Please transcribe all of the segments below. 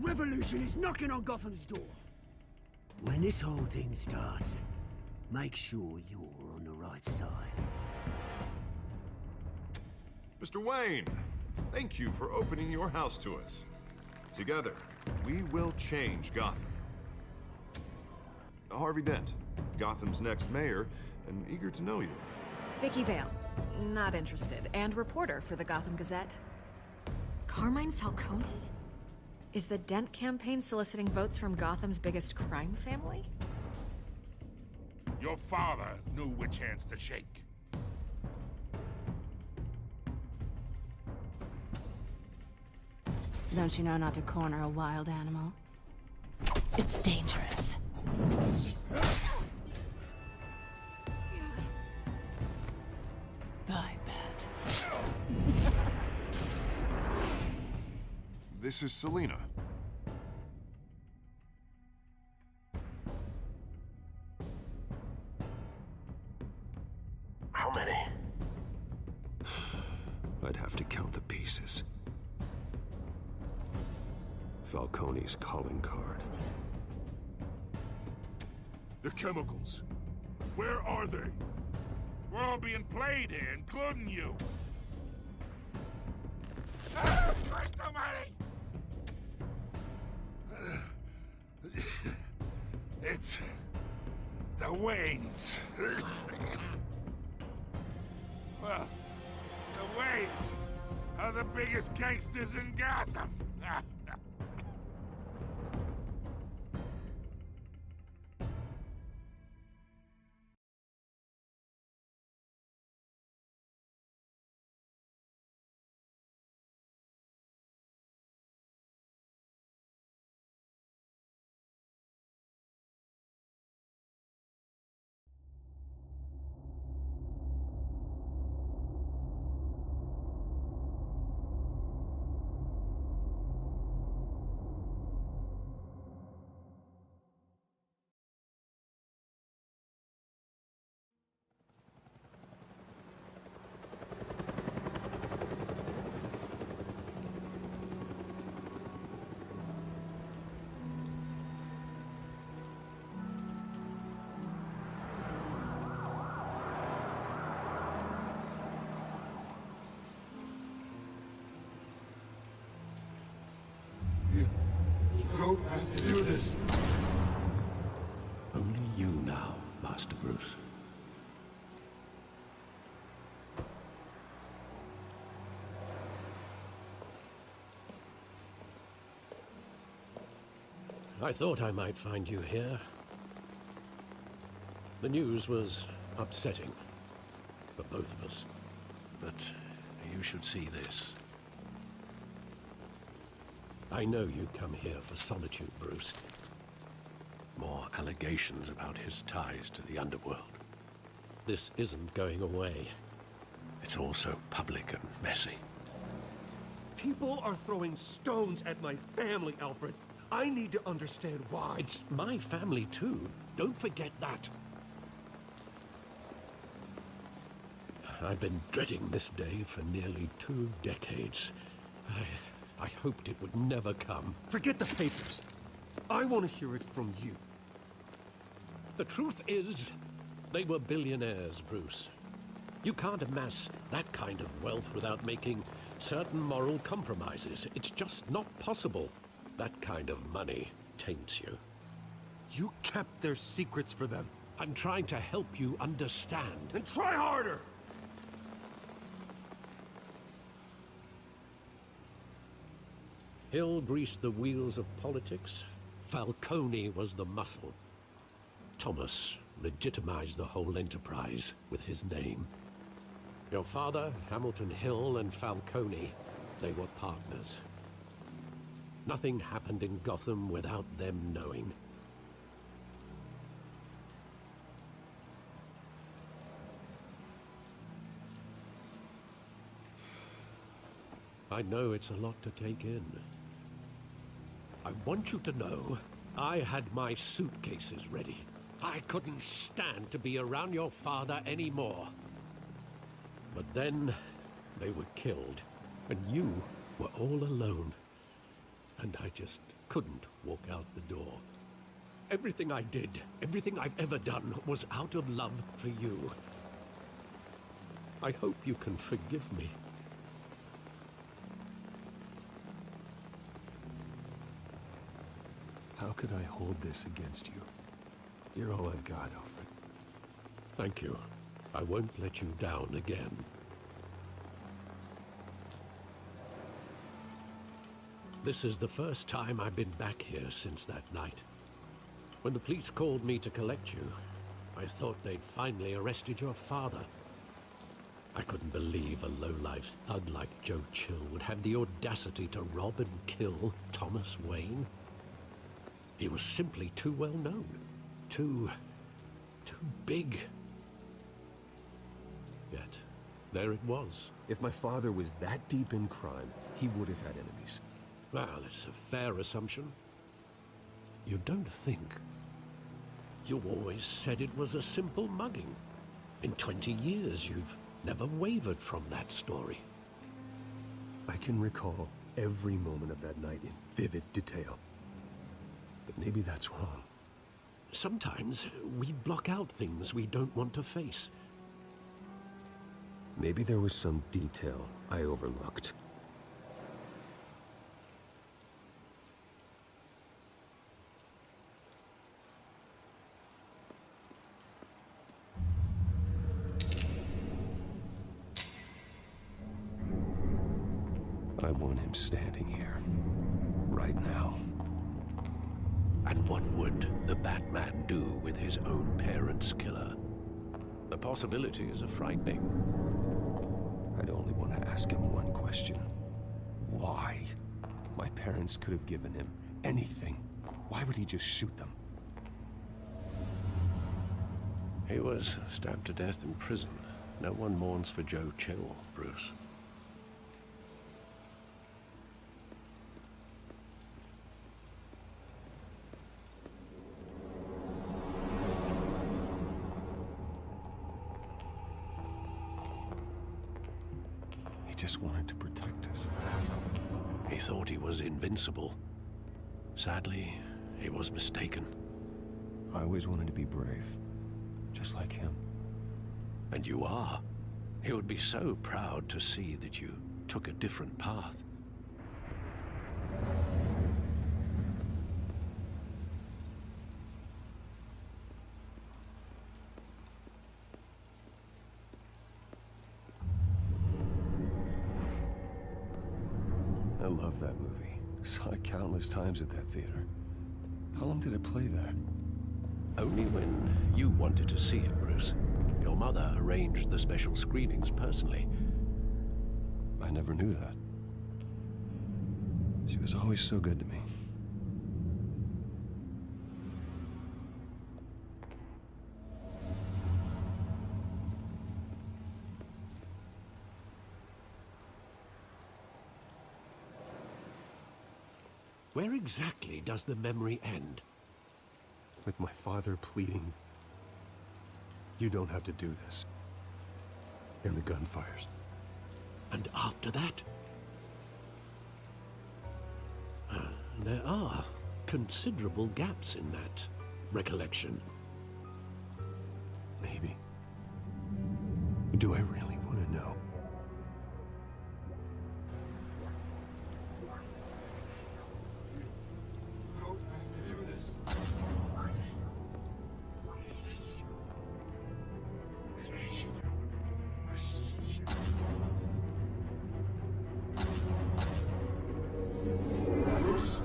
revolution is knocking on Gotham's door. When this whole thing starts, make sure you're on the right side. Mr. Wayne, thank you for opening your house to us. Together, we will change Gotham. Harvey Dent, Gotham's next mayor, and eager to know you. Vicky Vale, not interested, and reporter for the Gotham Gazette. Carmine Falcone? Is the Dent campaign soliciting votes from Gotham's biggest crime family? Your father knew which hands to shake. Don't you know not to corner a wild animal? It's dangerous. I bet. This is Selina. How many? I'd have to count the pieces. Falcone's calling card. The chemicals. Where are they? We're all being played here, including you. Ah, Christ almighty! It's the Waynes. Well, the Waynes are the biggest gangsters in Gotham. You don't have to do this. Only you now, Master Bruce. I thought I might find you here. The news was upsetting for both of us. But you should see this. I know you come here for solitude, Bruce. More allegations about his ties to the underworld. This isn't going away. It's also public and messy. People are throwing stones at my family, Alfred. I need to understand why. It's my family too. Don't forget that. I've been dreading this day for nearly 2 decades. I hoped it would never come. Forget the papers. I want to hear it from you. The truth is, they were billionaires, Bruce. You can't amass that kind of wealth without making certain moral compromises. It's just not possible. That kind of money taints you. You kept their secrets for them. I'm trying to help you understand. Then try harder! Hill greased the wheels of politics. Falcone was the muscle. Thomas legitimized the whole enterprise with his name. Your father, Hamilton Hill, and Falcone, they were partners. Nothing happened in Gotham without them knowing. I know it's a lot to take in. I want you to know, I had my suitcases ready. I couldn't stand to be around your father anymore. But then, they were killed, and you were all alone. and I just couldn't walk out the door. Everything I did, everything I've ever done, was out of love for you. I hope you can forgive me. How could I hold this against you? You're all I've got, Alfred. Thank you. I won't let you down again. This is the first time I've been back here since that night. When the police called me to collect you, I thought they'd finally arrested your father. I couldn't believe a low-life thug like Joe Chill would have the audacity to rob and kill Thomas Wayne. He was simply too well known. Too big. Yet, there it was. If my father was that deep in crime, he would have had enemies. Well, it's a fair assumption. You don't think? You always said it was a simple mugging. In 20 years, you've never wavered from that story. I can recall every moment of that night in vivid detail. But maybe that's wrong. Sometimes we block out things we don't want to face. Maybe there was some detail I overlooked. I want him standing here, right now. And what would the Batman do with his own parents' killer? The possibilities are frightening. I'd only want to ask him one question. Why? My parents could have given him anything. Why would he just shoot them? He was stabbed to death in prison. No one mourns for Joe Chill, Bruce. He just wanted to protect us. He thought he was invincible. Sadly, he was mistaken. I always wanted to be brave, just like him. And you are. He would be so proud to see that you took a different path. I love that movie. Saw it countless times at that theater. How long did it play there? Only when you wanted to see it, Bruce. Your mother arranged the special screenings personally. I never knew that. She was always so good to me. Where exactly does the memory end? With my father pleading, "You don't have to do this." And the gun fires. And after that? There are considerable gaps in that recollection. Maybe. Do I really want to know?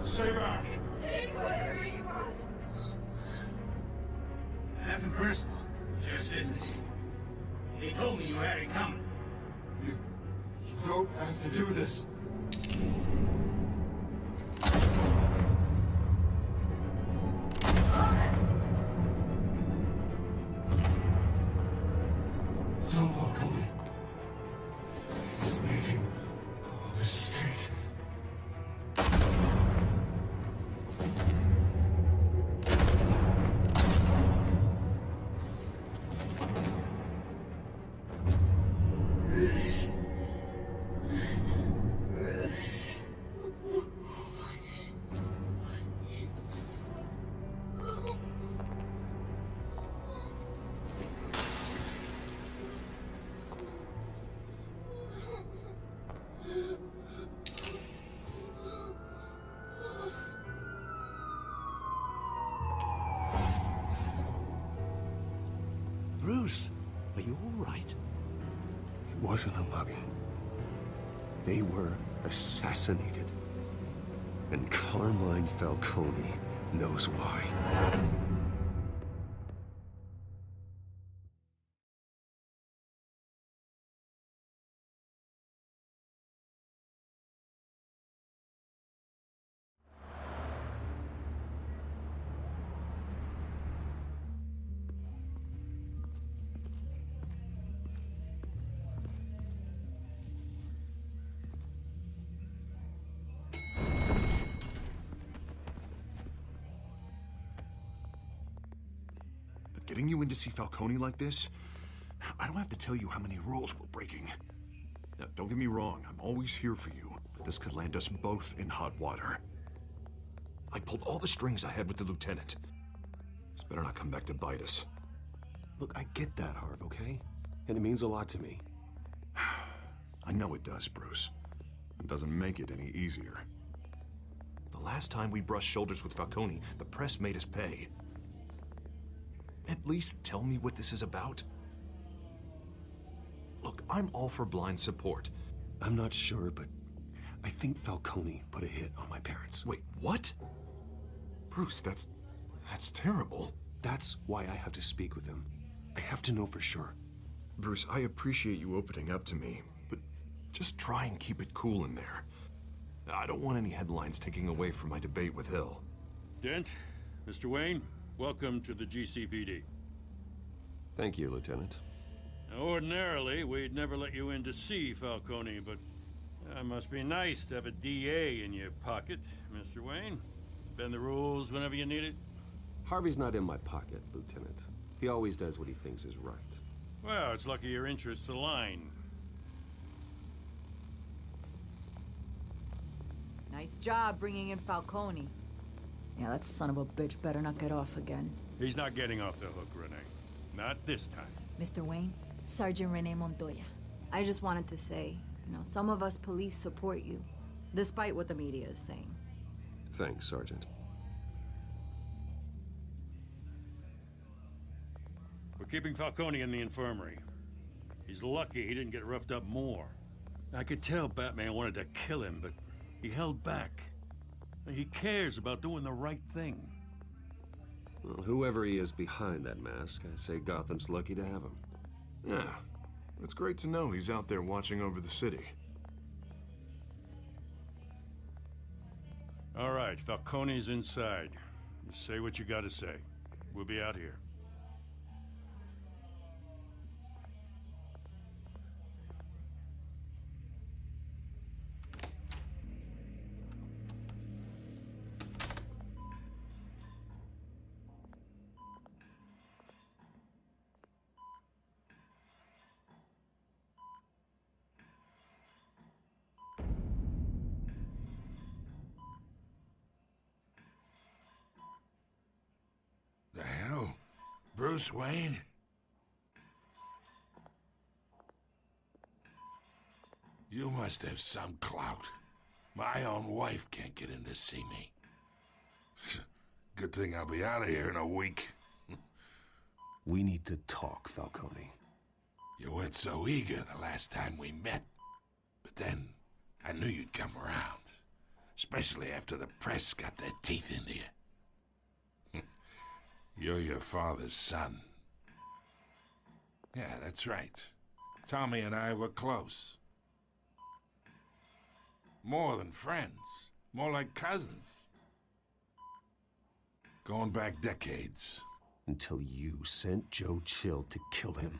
Stay back! Take whatever you want. Nothing personal, just business. He told me you had it coming. You don't have to do this. Don't walk away. He's making a mistake. wasn't a mugging. They were assassinated. And Carmine Falcone knows why. Getting you in to see Falcone like this? I don't have to tell you how many rules we're breaking. Now, don't get me wrong, I'm always here for you, but this could land us both in hot water. I pulled all the strings I had with the lieutenant. This better not come back to bite us. Look, I get that, Harv, okay? And it means a lot to me. I know it does, Bruce. It doesn't make it any easier. The last time we brushed shoulders with Falcone, the press made us pay. At least tell me what this is about. Look, I'm all for blind support. I'm not sure, but I think Falcone put a hit on my parents. Wait, what? Bruce, that's terrible. That's why I have to speak with him. I have to know for sure. Bruce, I appreciate you opening up to me, but just try and keep it cool in there. I don't want any headlines taking away from my debate with Hill. Dent, Mr. Wayne, welcome to the GCPD. Thank you, Lieutenant. Now, ordinarily, we'd never let you in to see Falcone, but it must be nice to have a DA in your pocket, Mr. Wayne. Bend the rules whenever you need it. Harvey's not in my pocket, Lieutenant. He always does what he thinks is right. Well, it's lucky your interests align. Nice job bringing in Falcone. Yeah, that son of a bitch better not get off again. He's not getting off the hook, Renee. Not this time. Mr. Wayne, Sergeant Rene Montoya. I just wanted to say, some of us police support you, despite what the media is saying. Thanks, Sergeant. We're keeping Falcone in the infirmary. He's lucky he didn't get roughed up more. I could tell Batman wanted to kill him, but he held back. He cares about doing the right thing. Well, whoever he is behind that mask, I say Gotham's lucky to have him. Yeah, it's great to know he's out there watching over the city. All right, Falcone's inside. You say what you gotta say. We'll be out here. The hell? Bruce Wayne? You must have some clout. My own wife can't get in to see me. Good thing I'll be out of here in a week. We need to talk, Falcone. You weren't so eager the last time we met. But then, I knew you'd come around. Especially after the press got their teeth into you. You're your father's son. Yeah, that's right. Tommy and I were close. More than friends. More like cousins. Going back decades. Until you sent Joe Chill to kill him.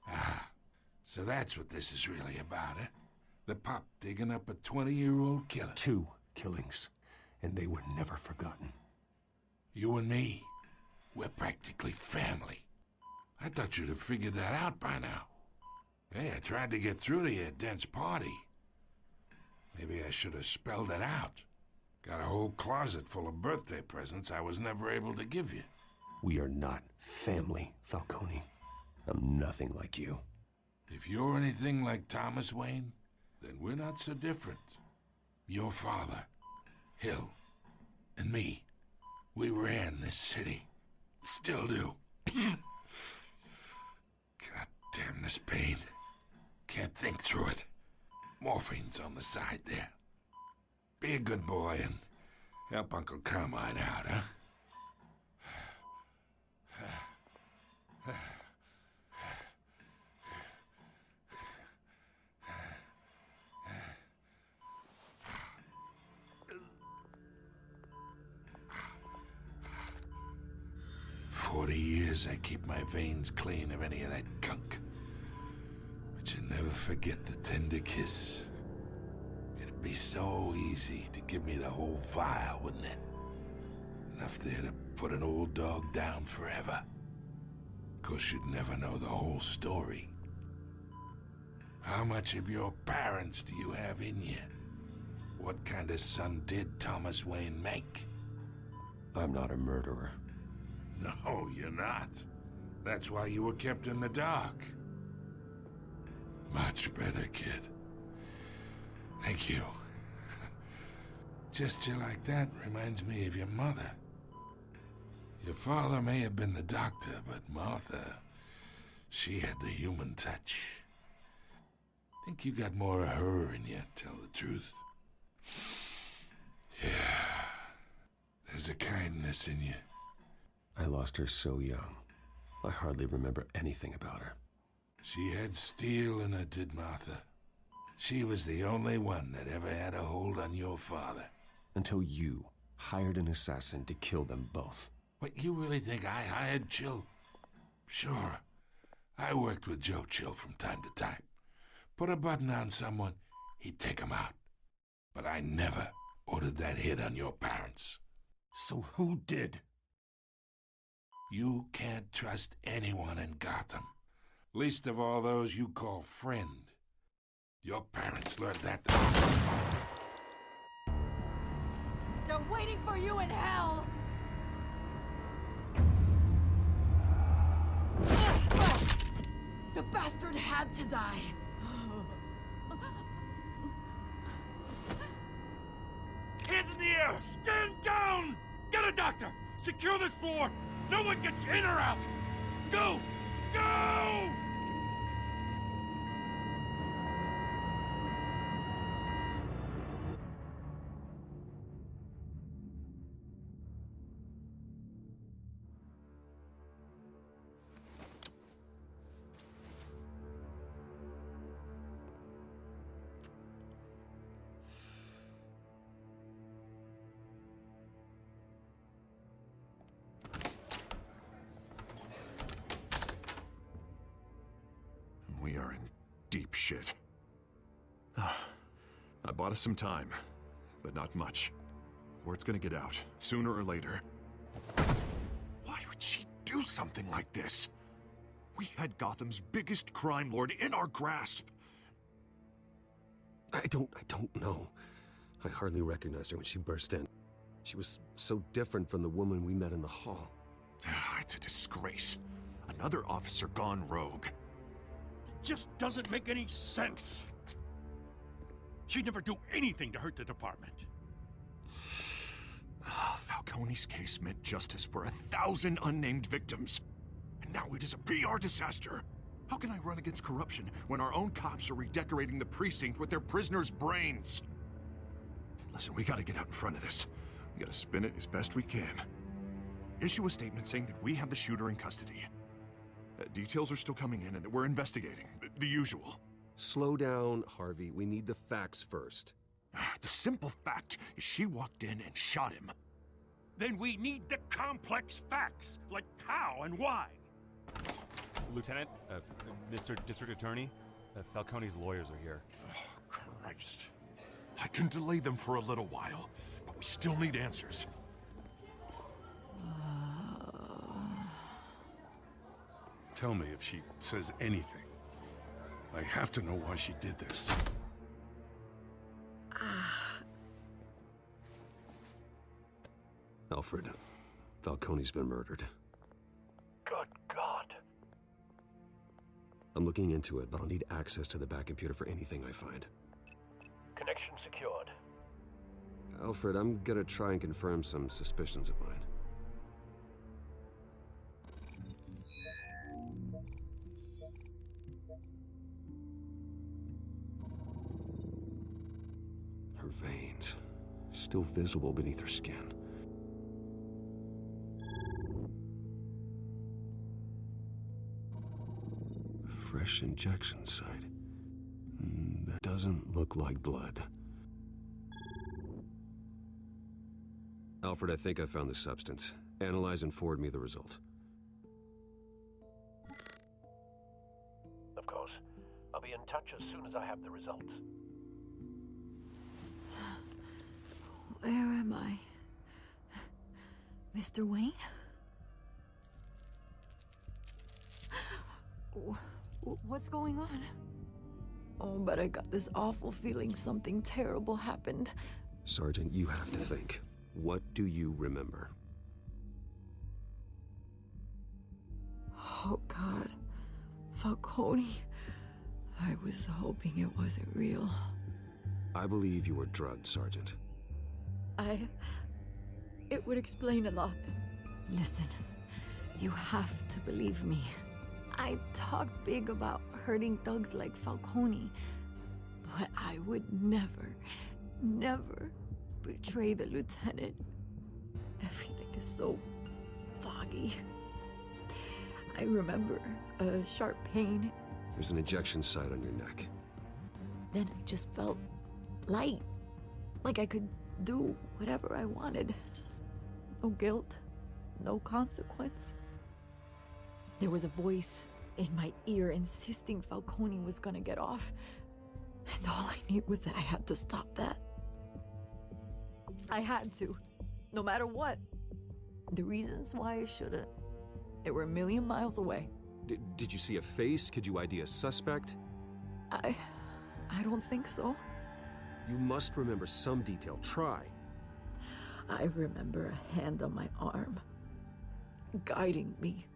Ah, so that's what this is really about, eh? The pup digging up a 20-year-old killer. 2 killings, and they were never forgotten. You and me, we're practically family. I thought you'd have figured that out by now. Hey, I tried to get through to you at Dent's party. Maybe I should have spelled it out. Got a whole closet full of birthday presents I was never able to give you. We are not family, Falcone. I'm nothing like you. If you're anything like Thomas Wayne, then we're not so different. Your father, Hill, and me, we ran this city. Still do. God Damn this pain. Can't think through it. Morphine's on the side there. Be a good boy and help Uncle Carmine out, huh? 40 years I keep my veins clean of any of that gunk. But you never forget the tender kiss. It'd be so easy to give me the whole vial, wouldn't it? Enough there to put an old dog down forever. Of course, you'd never know the whole story. How much of your parents do you have in you? What kind of son did Thomas Wayne make? I'm not a murderer. No, you're not. That's why you were kept in the dark. Much better, kid. Thank you. Gesture like that reminds me of your mother. Your father may have been the doctor, but Martha, she had the human touch. Think you got more of her in you, tell the truth. Yeah, there's a kindness in you. I lost her so young. I hardly remember anything about her. She had steel in her, did Martha. She was the only one that ever had a hold on your father. Until you hired an assassin to kill them both. What, you really think I hired Chill? Sure. I worked with Joe Chill from time to time. Put a button on someone, he'd take him out. But I never ordered that hit on your parents. So who did? You can't trust anyone in Gotham. Least of all those you call friend. Your parents learned that. They're waiting for you in hell! The bastard had to die. Hands in the air! Stand down! Get a doctor! Secure this floor! No one gets in or out! Go! Go! We are in deep shit. I bought us some time, but not much. Word's gonna get out, sooner or later. Why would she do something like this? We had Gotham's biggest crime lord in our grasp. I don't know. I hardly recognized her when she burst in. She was so different from the woman we met in the hall. It's a disgrace. Another officer gone rogue. Just doesn't make any sense. She'd never do anything to hurt the department. Falcone's case meant justice for 1,000 unnamed victims. And now it is a PR disaster. How can I run against corruption when our own cops are redecorating the precinct with their prisoners' brains? Listen, we gotta get out in front of this. We gotta spin it as best we can. Issue a statement saying that we have the shooter in custody. Details are still coming in and that we're investigating. The usual. Slow down, Harvey. We need the facts first. The simple fact is she walked in and shot him. Then we need the complex facts, like how and why. Lieutenant, Mr. District Attorney, Falcone's lawyers are here. Oh, Christ. I can delay them for a little while, but we still need answers. Tell me if she says anything. I have to know why she did this. Alfred, Falcone's been murdered. Good God. I'm looking into it, but I'll need access to the back computer for anything I find. Connection secured. Alfred, I'm gonna try and confirm some suspicions of mine. her veins, still visible beneath her skin. Fresh injection site. That doesn't look like blood. Alfred, I think I found the substance. Analyze and forward me the result. Of course. I'll be in touch as soon as I have the results. Where am I? Mr. Wayne? What's going on? Oh, but I got this awful feeling something terrible happened. Sergeant, you have to think. What do you remember? Oh, God. Falcone. I was hoping it wasn't real. I believe you were drugged, Sergeant. It would explain a lot. Listen, you have to believe me. I talked big about hurting thugs like Falcone, but I would never, never betray the lieutenant. Everything is so foggy. I remember a sharp pain. There's an injection site on your neck. Then I just felt light, like I could do whatever I wanted. No guilt, no consequence. There was a voice in my ear insisting Falcone was gonna get off. And all I knew was that I had to stop that. I had to, no matter what. The reasons why I shouldn't, they were a million miles away. Did you see a face? Could you ID a suspect? I don't think so. You must remember some detail. Try. I remember a hand on my arm, guiding me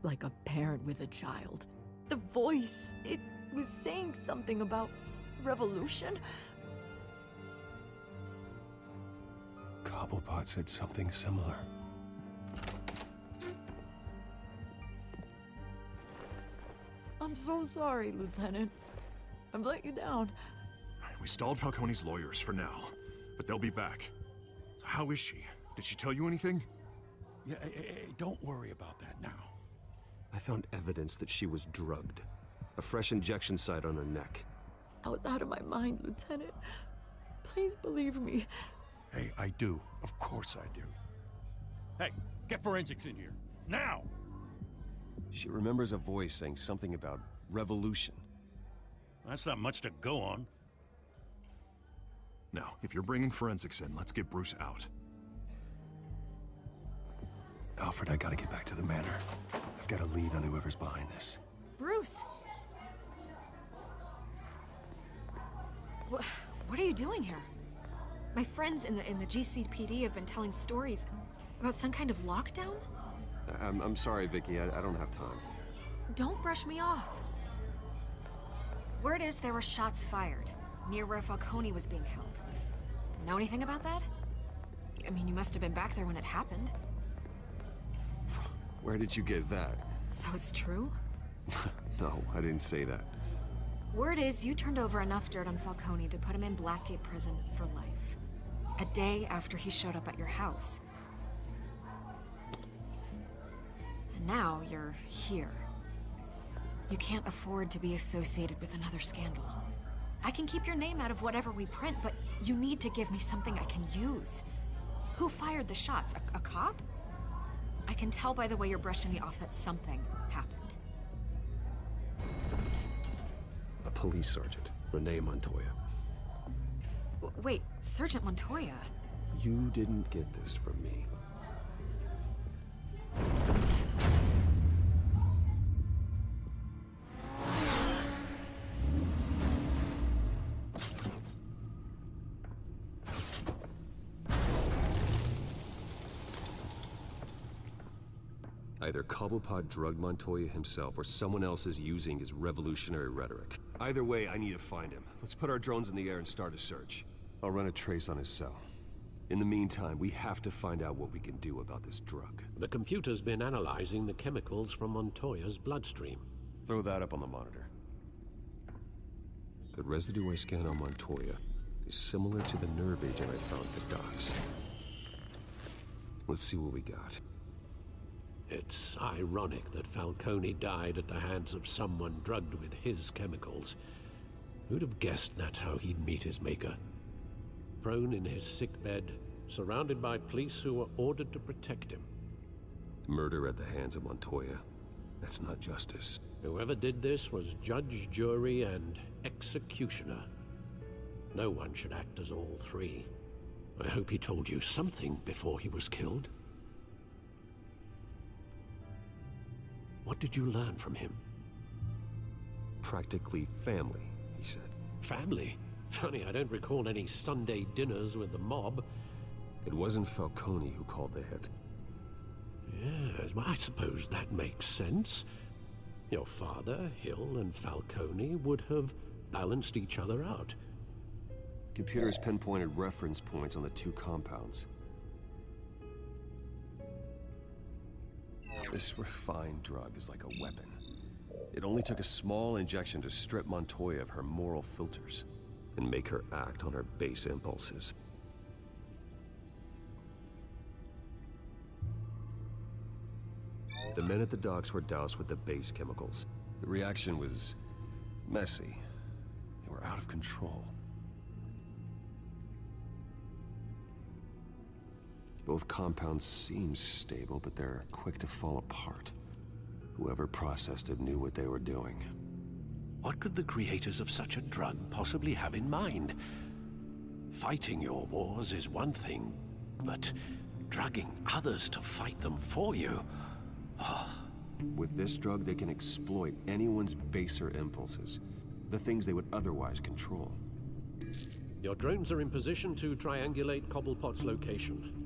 like a parent with a child. The voice, it was saying something about revolution. Cobblepot said something similar. I'm so sorry, Lieutenant. I've let you down. We stalled Falcone's lawyers for now, but they'll be back. So how is she? Did she tell you anything? Yeah, hey, don't worry about that now. I found evidence that she was drugged. A fresh injection site on her neck. I was out of my mind, Lieutenant. Please believe me. Hey, I do. Of course I do. Hey, get forensics in here. Now! She remembers a voice saying something about revolution. That's not much to go on. Now, if you're bringing forensics in, let's get Bruce out. Alfred, I gotta get back to the manor. I've got a lead on whoever's behind this. Bruce! What are you doing here? My friends in the GCPD have been telling stories about some kind of lockdown? I'm sorry, Vicky. I don't have time. Don't brush me off. Word is there were shots fired near where Falcone was being held. Know anything about that? I mean, you must have been back there when it happened. Where did you get that? So it's true? No, I didn't say that. Word is you turned over enough dirt on Falcone to put him in Blackgate Prison for life. A day after he showed up at your house. And now you're here. You can't afford to be associated with another scandal. I can keep your name out of whatever we print, but you need to give me something I can use. Who fired the shots? A cop? I can tell by the way you're brushing me off that something happened. A police sergeant, Renee Montoya. Wait, Sergeant Montoya? You didn't get this from me. Either Cobblepot drugged Montoya himself, or someone else is using his revolutionary rhetoric. Either way, I need to find him. Let's put our drones in the air and start a search. I'll run a trace on his cell. In the meantime, we have to find out what we can do about this drug. The computer's been analyzing the chemicals from Montoya's bloodstream. Throw that up on the monitor. Good residue I scan on Montoya. is similar to the nerve agent I found at the docks. Let's see what we got. It's ironic that Falcone died at the hands of someone drugged with his chemicals. Who'd have guessed that's how he'd meet his maker? Prone in his sickbed, surrounded by police who were ordered to protect him. Murder at the hands of Montoya. That's not justice. Whoever did this was judge, jury, and executioner. No one should act as all three. I hope he told you something before he was killed. What did you learn from him? Practically family, he said. Family? Funny, I don't recall any Sunday dinners with the mob. It wasn't Falcone who called the hit. Yes, well, I suppose that makes sense. Your father, Hill, and Falcone would have balanced each other out. Computers pinpointed reference points on the two compounds. This refined drug is like a weapon. It only took a small injection to strip Montoya of her moral filters and make her act on her base impulses. The men at the docks were doused with the base chemicals. The reaction was messy. They were out of control. Both compounds seem stable, but they're quick to fall apart. Whoever processed it knew what they were doing. What could the creators of such a drug possibly have in mind? Fighting your wars is one thing, but drugging others to fight them for you? With this drug, they can exploit anyone's baser impulses, the things they would otherwise control. Your drones are in position to triangulate Cobblepot's location.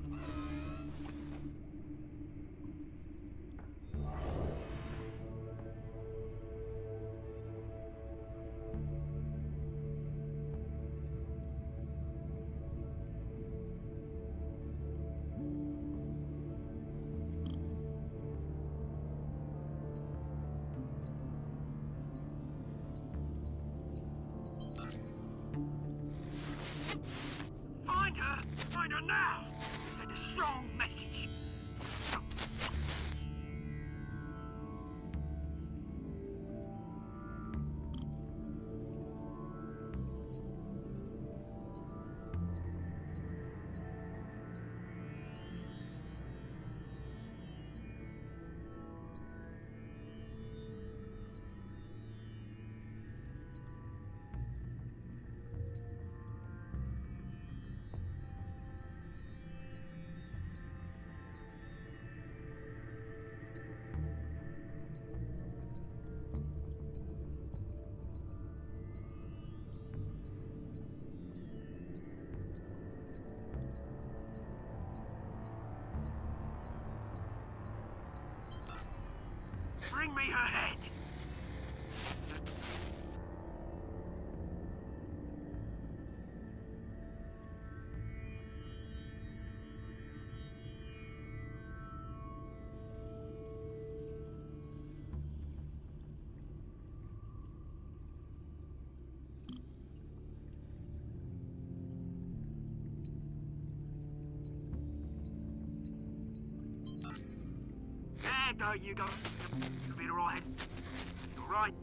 Find her now! Send a strong message! Bring me her head! There go, you go. You'll be alright. Alright.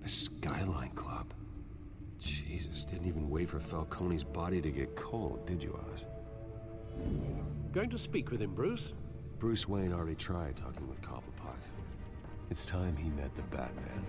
The Skyline Club. Jesus, didn't even wait for Falcone's body to get cold, did you, Oz? Going to speak with him, Bruce? Bruce Wayne already tried talking with Cobblepot. It's time he met the Batman.